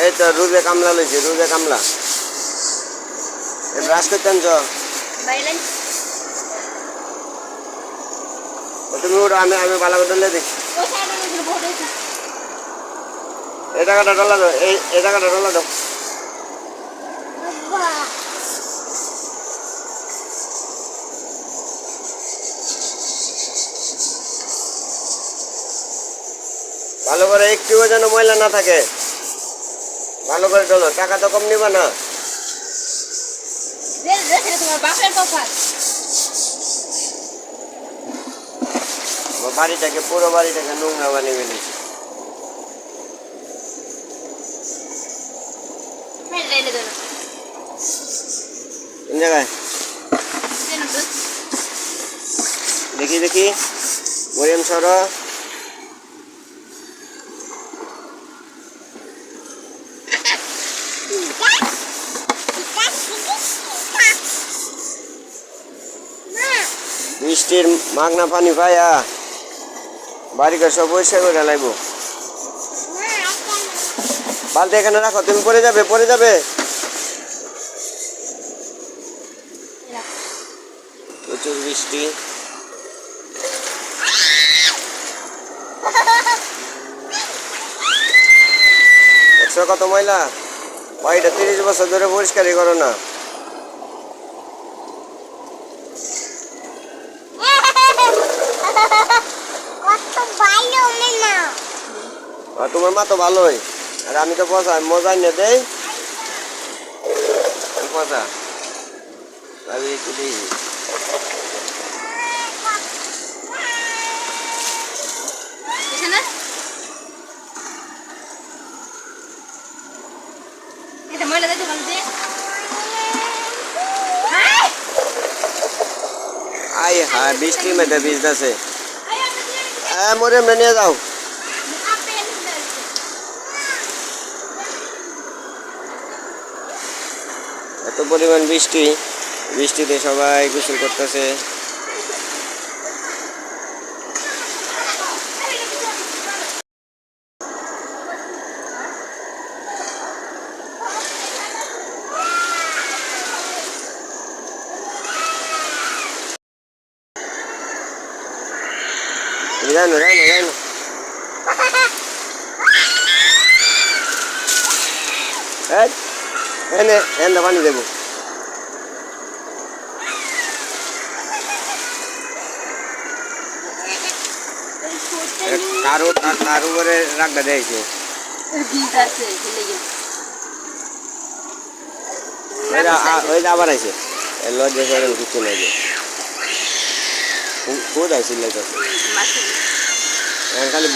এই তো রুজে কামলা লইছে, রুজে কামলা ব্রাশ করতে আনছ তুমি ওটা আমি ভালো করে ডলে দেখি এই টাকাটা ডলা দাও, এই টাকাটা ডলা দাও। ভালো করে একটুও যেন ময়লা না থাকে, ভালো করে চলো। টাকা তো কম নিবা না। বাড়িটাকে পুরো বাড়িটাকে নোংরা বানিয়ে ফেলেছি। কোন জায়গায় দেখি দেখি মরিয়ম সর বৃষ্টির মাগনা পানি পাইয়া বাড়িঘর সব পরিষ্কার করে লাগবো। বালতি এখানে রাখো, তুমি পড়ে যাবে, পড়ে যাবে। প্রচুর বৃষ্টি। দেখছো কত ময়লা। বাড়িটা 30 বছর ধরে পরিষ্কারই করো না। তোমার মা তো ভালোই, আর আমি তো পচা, মজা নিয়ে দেই পচা আমি একটু দিই। আই হ্যাঁ বৃষ্টির মধ্যে ভিজতেছে। হ্যাঁ মরিয়ম নিয়ে যাও। এত পরিমাণ বৃষ্টি, বৃষ্টিতে সবাই গোসল করতেছে। জানো জানো জানো এনে এনে পানি দেবো। কারো কারো করে রাখতে দিয়েছে। ওই আবার আছে লজ্জা করে কিছু নাই যে খুব আইছিল খালি